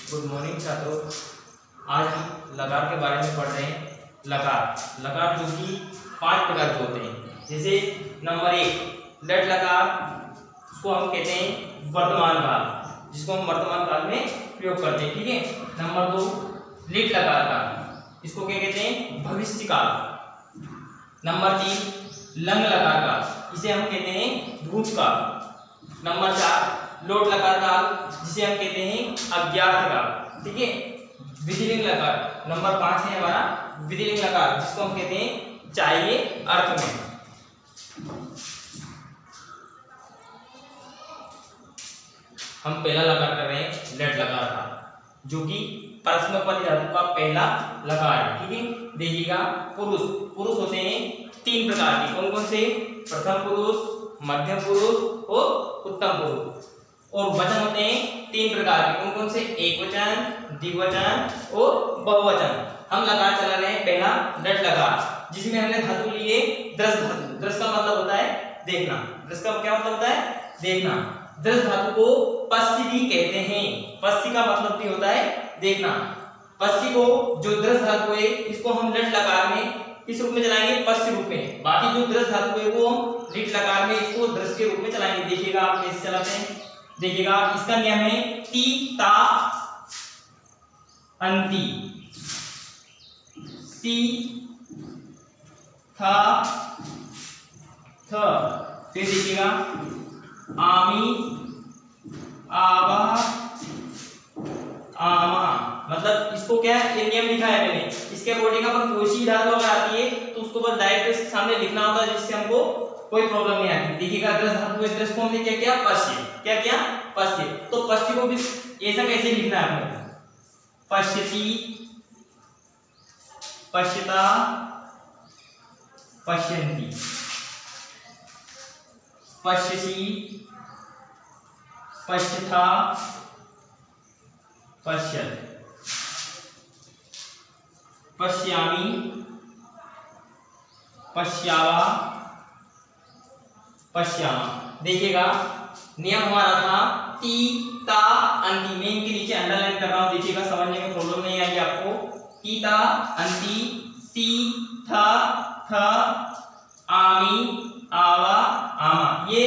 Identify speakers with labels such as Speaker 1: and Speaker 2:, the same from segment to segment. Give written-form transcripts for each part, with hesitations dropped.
Speaker 1: Good morning छात्रों। आज हम लकार के बारे में पढ़ रहे हैं। लकार जो कि 5 प्रकार के होते हैं। जैसे नंबर 1 लट लकार, उसको हम कहते हैं वर्तमान काल, जिसको हम वर्तमान काल में प्रयोग करते हैं। ठीक है। नंबर 2 लिट लकार का, इसको क्या कहते हैं भविष्य काल। नंबर 3 लंग लकार का, इसे हम कहते हैं भूतकाल। नंबर 4 लोट लकार काल, जिसे हम कहते हैं अज्ञात काल। ठीक है। विधिलिंग लकार नंबर 5 है हमारा विधिलिंग लकार, जिसको हम कहते हैं चाहिए अर्थ में। हम पहला लकार कर रहे हैं लट लकार का, जो कि परस्मैपदी धातु का पहला लकार है। ठीक है। देखिएगा, पुरुष होते हैं 3 प्रकार के। कौन कौन से? प्रथम पुरुष, मध्यम पुरुष और उत्तम पुरुष। और वचन होते हैं 3 प्रकार के। कौन कौन से? एक वचन, द्विवचन और बहुवचन। हम लकार चला रहे हैं पहला लट लकार, जिसमें हमने धातु लिए दृश धातु। दृश का मतलब होता है देखना। दृश का क्या मतलब होता है? देखना। दृश धातु को पश्य भी कहते हैं। पश्य का मतलब भी होता है देखना। पश्य को जो दृश धातु है, इसको हम लट लकार में किस रूप में चलाएंगे? पश्य रूप में। बाकी जो दृश धातु है वो हम लिट लकार में इसको दृश के रूप में चलाएंगे। देखिएगा आप कैसे चलाते हैं। देखिएगा, इसका नियम है टी ता अंति, सी था थ। फिर देखिएगा आमी आवा आमा। मतलब इसको क्या है, ये नियम लिखा है मैंने। इसके अकॉर्डिंग अपन कोई सी धातु अगर आती है तो उसको बस डायरेक्ट इसके सामने लिखना होता है, जिससे हमको कोई प्रॉब्लम नहीं आती। देखिएगा, दृश धातु है, दृश को हमने क्या किया? पश्य। क्या किया? पश्य। तो पश्य को भी ऐसा कैसे लिखना है आपको? पश्यति, पश्यता, पश्यन्ति, पश्यसि, पश्यथा, पश्यत्, पश्यामि, पश्यावा, पश्यामा। देखिएगा, नियम हमारा था ती ता अंति। मैं इनके नीचे अंडरलाइन कर रहा हूं। देखिएगा, समझने में प्रॉब्लम नहीं आएगी आपको। ती ता अंति, सी था थ, आमी आवा आमा। ये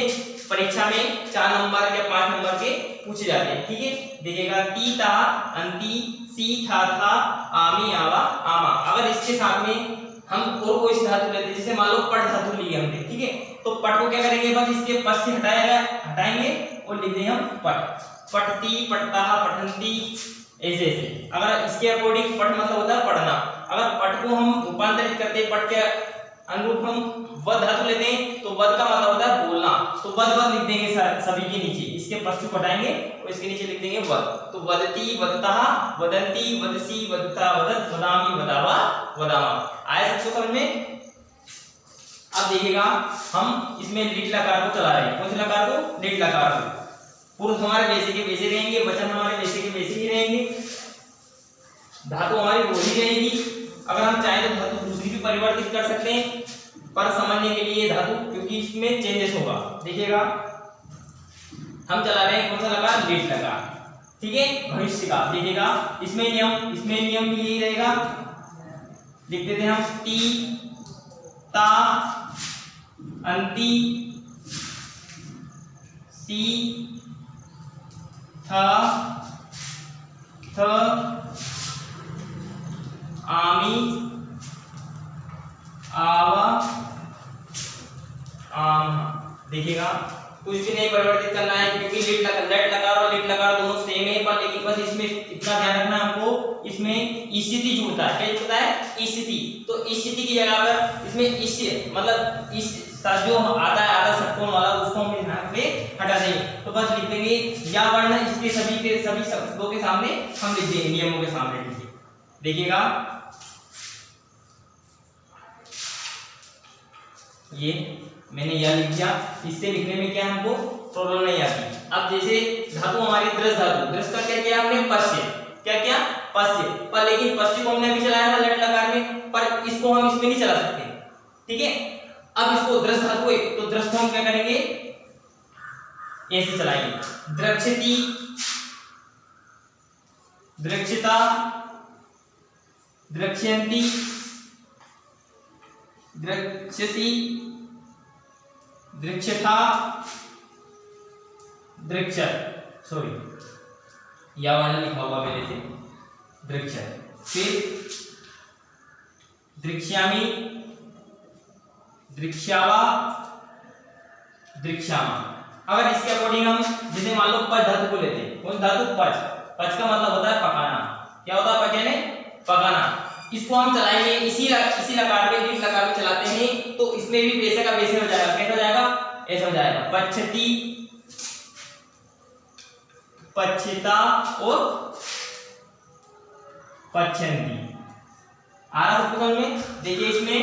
Speaker 1: परीक्षा में 4 नंबर या 5 नंबर के पूछे जाते हैं। ठीक है। देखिएगा, ती ता अंति, सी था आमी आवा आमा। अगर इसके साथ में हम और कोई सी धातु लेते हैं, जैसे मान लो पट धातु ली हमने। ठीक है। तो पट को क्या करेंगे? बस इसके पट से हटाएंगे और लिख देंगे हम पट। पठती, पठता, पठंती, ऐसे ऐसे। अगर इसके अकॉर्डिंग पट मतलब होता है पढ़ना। अगर पट को हम रूपांतरित करते हैं, पट के अनुरूप हम वद धातु लेते हैं, तो वद का मतलब होता है बोलना। तो वद वद लिख देंगे सभी के नीचे। इसके पश्च को हटाएंगे और इसके नीचे लिख देंगे वद। तो वदती, वदता, वदंती, वदसी, वदता, वदत, वदामी, वदावा, वदामा। आया सबको समझ में? अब देखिएगा, हम इसमें लिट लकार को चला रहे हैं। कौन से लकार को? लिट लकार को। पुरुष हमारे वैसे के वैसे रहेंगे, वचन हमारे वैसे के वैसे ही रहेंगे, धातु हमारी वही रहेगी। अगर हम चाहें तो धातु दूसरी भी परिवर्तित कर सकते हैं, पर समझने के लिए धातु, क्योंकि इसमें चेंजेस होगा। देखिएगा, हम चला रहे हैं कौन सा लकार? लिट लकार। ठीक है। भविष्य का। देखिएगा, इसमें नियम भी यही रहेगा। लिख देते हैं हम टी ता अंति, सी था थ, आमी आवा आम। देखिएगा, कुछ भी नहीं परिवर्तित करना है, क्योंकि लट लकार और लिट लकार दोनों सेम है। पर लेकिन बस इसमें इतना ध्यान रखना हमको, इसमें स्थिति जुड़ता है। क्या जुड़ता है? स्थिति। तो स्थिति की जगह पर इसमें इस मतलब इस जो आता है आधा षटकोण वाला, उसको हम यहाँ पे हटा देंगे। तो बस लिख देंगे या वर्ण इसके सभी शब्दों के सामने हम लिख देंगे, नियमों के सामने। देखिएगा, ये मैंने यह लिख दिया। इससे लिखने में क्या हमको प्रॉब्लम नहीं आती। अब जैसे धातु हमारी दृश धातु, दृश का क्या किया हमने? पश्य। क्या किया? पश्य। पर लेकिन पश्य को हमने अभी चलाया था लट लकार में, पर इसको हम इसमें नहीं चला सकते। ठीक है। अब इसको दृश धातु है, तो दृश को हम क्या करेंगे? ऐसे चलाएंगे। द्रक्षति, दृक्षता, द्रक्ष्यन्ति, द्रक्ष्यसि, दृक्षथा, दृक्षत, सॉरी या वाला लिखा हुआ पहले से, दृक्षत। फिर दृक्ष्यामि, दृक्ष्यावा, दृक्ष्यामा। अगर इसके अकॉर्डिंग हम जैसे मान लो पच धातु को लेते हैं, कौन धातु? पच। पच का मतलब होता है पकाना। क्या होता है पच यानी? पकाना। इसको हम चलाएंगे इसी लकार में, लीट लकार में चलाते हैं तो इसमें भी वैसे का वैसे हो जाएगा। कैसा हो जाएगा? ऐसा हो जाएगा। पच्छति, पच्छता और पच्छन्ति। आ रहा है समझ में? देखिए इसमें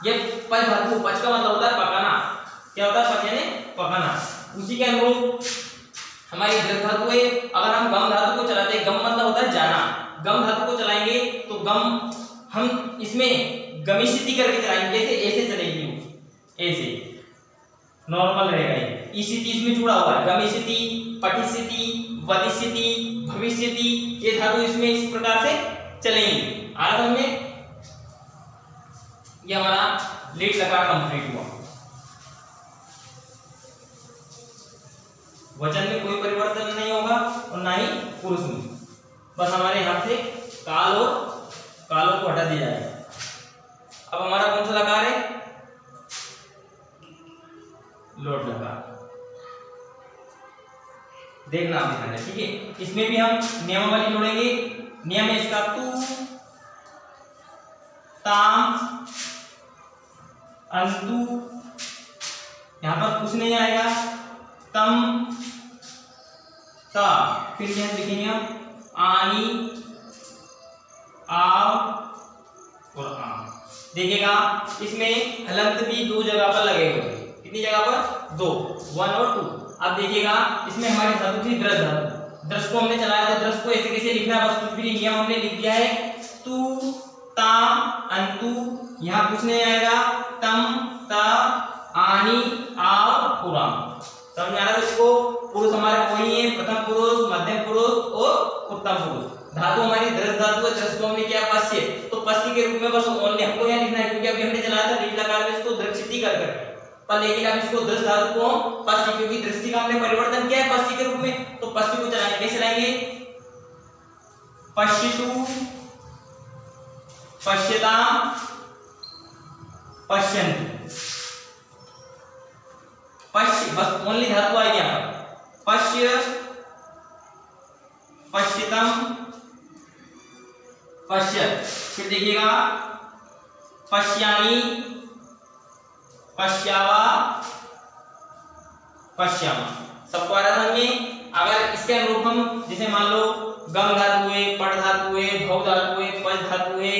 Speaker 1: ये पच धातु, पच का मतलब होता है पकाना। क्या होता है? पच यानी पकाना। उसी के अनुरूप हमारी दृढ़ धातु है। अगर हम गम धातु को चलाते हैं, गम मतलब होता है जाना, गम धातु को चलाएंगे तो गम हम इसमें गमिष्यति करके चलाएंगे। कैसे? ऐसे चलेगी वो, ऐसे नॉर्मल रहेगा ये। ईसिति इसमें जुड़ा हुआ है, गमिष्यति, पठिष्यति, वदिष्यति, भविष्यति, ये धातु इसमें इस प्रकार से चलेंगी। आ रहा समझ में? ये हमारा लीट लकार कंप्लीट हुआ। वचन में कोई परिवर्तन नहीं होगा और ना ही पुरुष में, बस हमारे यहां से काल और कालों को हटा दिया जाएगा। अब हमारा कौन सा लकार है? लोट लकार। देखना आप ध्यान है, ठीक है। इसमें भी हम नियमावली जोड़ेंगे। नियम है इसका तू, ताम, अंतु, यहां पर कुछ नहीं आएगा, तम, ता, फिर यहां लिखेंगे हम आनी, आव और आम। देखिएगा इसमें हलंत भी दो जगह पर लगे हुए हैं। कितनी जगह पर? दो, 1 और 2। अब देखिएगा इसमें हमारी धातु थी दृढ़ धातु। दृढ़ को हमने चलाया था, दृढ़ को ऐसे कैसे लिखना है, बस कुछ भी नियम हमने लिख दिया है। तू, ताम, अंतु, यहाँ कुछ नहीं आएगा, तम, ता, आनी, आव, पुराम। समझ में आ रहा है? इसको पुरुष हमारे वही है, प्रथम पुरुष, मध्यम पुरुष और उत्तम पुरुष। धातु हमारी दृढ़ धातु है, दृढ़ को हमने क्या? पश्य, तो पश्य के रूप में बस ओनली हमको यहाँ लिखना है, क्योंकि अभी हमने चलाया था लीट लकार में इसको दृक्षिति कर करके, पर लेकिन अब इसको दृढ़ धातु को पश्य, क्योंकि दृष्टि का हमने परिवर्तन किया है पश्य के रूप में, तो पश्य को चलाएंगे। कैसे चलाएंगे? पश्यतु, पश्यताम, पश्यन्तु। पश्य बस ओनली धातु आएगी यहाँ पर। पश्य, पश्यतम, पश्यत। फिर देखिएगा पश्यामि, पश्यावा, पश्यामा। सबको आ रहा था में? अगर इसके अनुरूप हम जैसे मान लो गम धातु है, पट धातु है, भव धातु है, पच धातु है,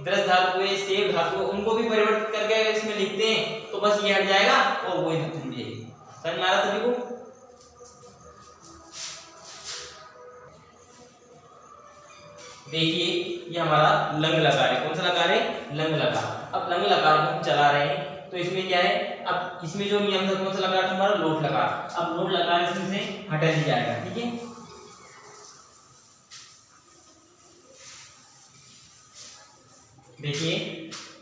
Speaker 1: दृढ़ धातु है, सेव धातु है, उनको भी परिवर्तित करके अगर इसमें लिखते हैं तो बस ये हट जाएगा और वही धातु जुड़ जाएगी। समझ में आ रहा सभी को? देखिए ये हमारा लंग लकार है। कौन सा लकार है? लंग लकार। अब लंग लकार को हम चला रहे हैं तो इसमें क्या है? अब इसमें जो नियम था कौन सा लकार था? हमारा लोट लकार। अब लोट लकार इसमें से हटा दिया जाएगा, ठीक है। देखिए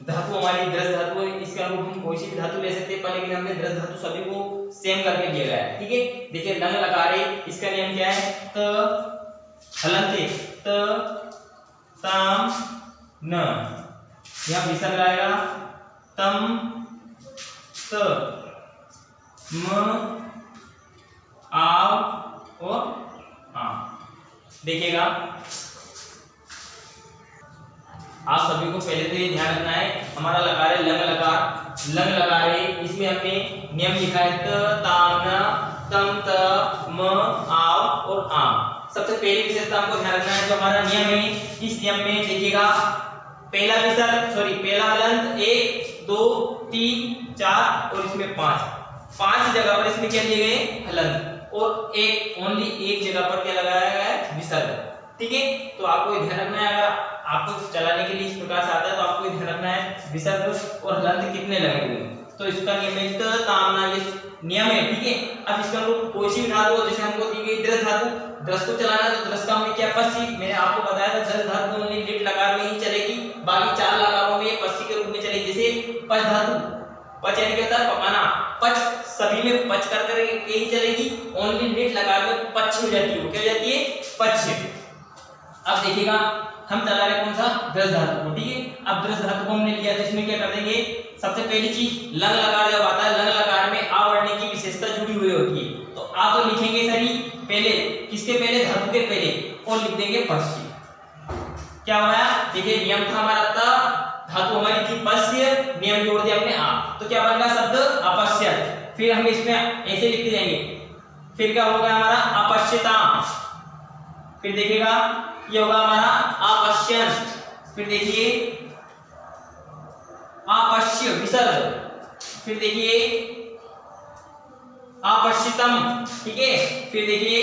Speaker 1: धातु हमारी दृढ़ धातु है, इसके अनुरूप हम कोई सी भी धातु ले सकते हैं, पर लेकिन हमने दृढ़ धातु सभी को सेम करके लिया गया है, ठीक है। देखिए लंग लकार है, इसका नियम क्या है? त हलंत है, त ताम न, यहाँ विसर्ग आएगा, तम त, म, आव और आम। देखिएगा आप सभी को पहले तो ये ध्यान रखना है, हमारा लकार है लंग लकार। लंग लकार है, इसमें हमने नियम लिखा है त, ताम, न, तम, त, म, आव और आम। सबसे पहली विशेषता हमको ध्यान रखना है जो हमारा नियम है, इस नियम में देखिएगा पहला विसर्ग पहला हलंत 1 2 3 4 और इसमें 5 जगह पर इसमें क्या दिए गए? हलंत, और एक ओनली एक जगह पर क्या लगाया गया है? विसर्ग, ठीक है। तो आपको ये ध्यान रखना है, अगर आपको चलाने के लिए इस प्रकार से आता है तो आपको ये ध्यान रखना है विसर्ग और हलंत कितने लगे हुए हैं। तो इसका नियमित तामना ये नियम है, ठीक है। अब इसका हम कोई सी भी धातु हो, जैसे हमको दी गई दृढ़ धातु, दृढ़ को चलाना तो दृढ़ का हमने क्या पश्ची, मैंने आपको बताया था दृढ़ धातु ओनली लिट लकार में ही चलेगी, बाकी चार लकारों में ये पश्ची के रूप में चलेगी। जैसे पच धातु, पच यानी क्या होता है पकाना, पच सभी में पच कर कर के ही चलेगी, ओनली लिट लकार में पच हो जाती है, वो क्या हो जाती है पच। अब देखिएगा हम चला रहे कौन सा दृढ़ धातु को, ठीक है। अब दृढ़ धातु को हमने लिया तो इसमें क्या कर देंगे, सबसे पहली चीज लंग लकार जब आता है, लंग लकार में आ वर्ण की विशेषता जुड़ी हुई होती है, तो आ तो लिखेंगे सही पहले, किसके पहले, धातु के पहले, और लिख देंगे पश्य। क्या हुआ, देखिए नियम था हमारा था, धातु हमारी थी पश्य, नियम जोड़ दिया हमने आ, तो क्या बन गया शब्द अपश्यत। फिर हम इसमें ऐसे लिखते जाएंगे, फिर क्या होगा हमारा अपश्यता, फिर देखिएगा ये होगा हमारा अपश्यन, फिर देखिए अपश्य विसर्ग, फिर देखिए अपश्यतम, ठीक है। फिर देखिए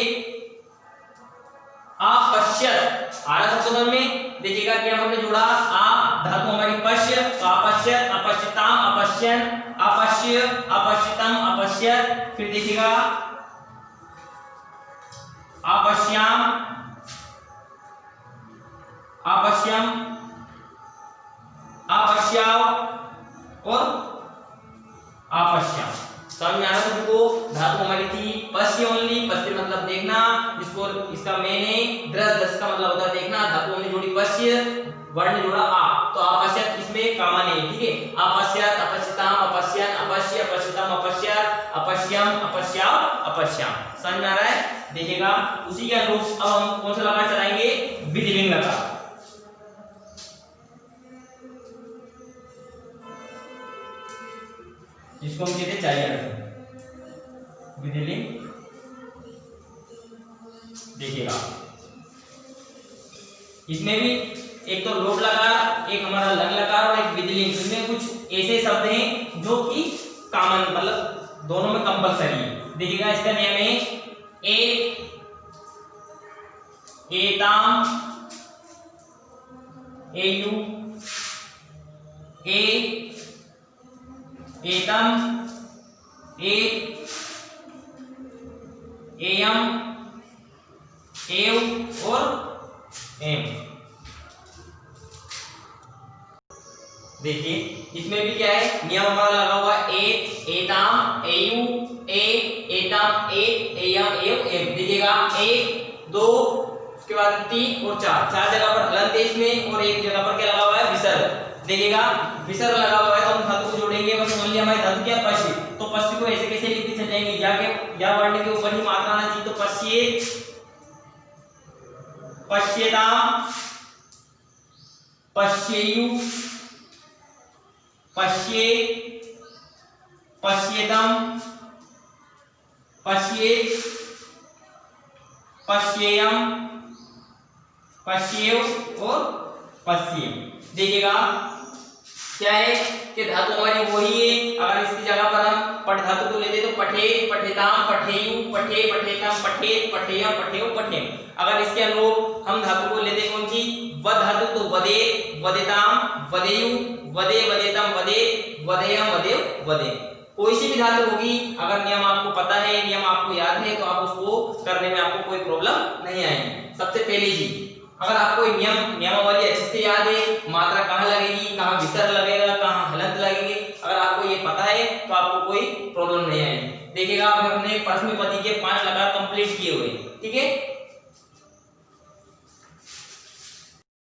Speaker 1: अपश्यत, आरा शब्द में देखिएगा क्या हमने जोड़ा, आ धातु हमारी पश्य, तो अपश्यत, अपश्यताम, अपश्यन, अपश्य, अपश्यतम, अपश्यत, फिर देखिएगा अपश्याम, अपश्यम, अपश्याव और अपश्याम। समझ में आ रहा है तुमको, धातु हमारी थी पश्य ओनली, पश्य मतलब देखना, इसको इसका मैंने दृढ़, दृढ़ का मतलब होता है देखना, धातु हमने जोड़ी पश्य, वर्ण जोड़ा आ, तो अपश्यत इसमें कॉमन है, ठीक है। अपश्यत, अपश्यताम, अपश्यन, अपश्य, अपश्यतम, अपश्यत, अपश्यम, अपश्याव, अपश्याम। समझ में आ रहा है, देखिएगा उसी के अनुरूप अब हम कौन सा लकार चलाएंगे, विधिलिंग लकार, जिसको हम कहते हैं चाहिए विधिलिंग। देखिएगा इसमें भी एक तो लोट लकार, एक हमारा लंग लकार और एक विधिलिंग, इसमें कुछ ऐसे शब्द हैं जो कि कॉमन मतलब दोनों में कंपलसरी है। देखिएगा इसका नियम है ए, एताम, एयु, ए, एतम, ए, एयम, एव और एम। देखिए इसमें भी क्या है, नियम हमारा लगा हुआ ए, एताम, एयु, ए, एतम, ए, एयम, एव, एम। देखिएगा एक, दो, उसके बाद तीन और चार, चार जगह पर हलंत है इसमें, और एक जगह पर क्या लगा हुआ है विसर्ग। देखिएगा विसर्ग लगा हुआ है तो हम धातु को जोड़ेंगे, बस ओनली हमारी धातु क्या पश्य, तो पश्य को ऐसे कैसे लिखते चल जाएंगे, या के या वर्ण के ऊपर ही मात्रा आना चाहिए, तो पश्ये, पश्येताम, पश्येयु, पश्ये, पश्येतम, पश्येत, पश्येयम, पश्येव और पश्येम। देखिएगा क्या है कि धातु हमारी वही है, अगर इसकी जगह पर हम पठ धातु को लेते तो पठे, पठेताम, पठेयु, पठे, पठेतम, पठेत, पठेयम, पठेव, पठेम। अगर इसके अनुरूप हम धातु को लेते कौन सी, वद धातु, तो वदे, वदेताम, वदेयु, वदे, वदेतम, वदे, वदेयम, वदेव, वदे। कोई सी भी धातु होगी, अगर नियम आपको पता है, नियम आपको याद है, तो आप उसको करने में आपको कोई प्रॉब्लम नहीं आएगी। सबसे पहले जी अगर आपको नियमावली अच्छे से याद है, मात्रा कहाँ लगेगी, कहाँ विसर्ग लगेगा, कहाँ हलंत लगेगी, अगर आपको ये पता है तो आपको कोई प्रॉब्लम नहीं आएगी। देखिएगा हमने प्रश्न पदी के 5 लकार कंप्लीट किए हुए, ठीक है।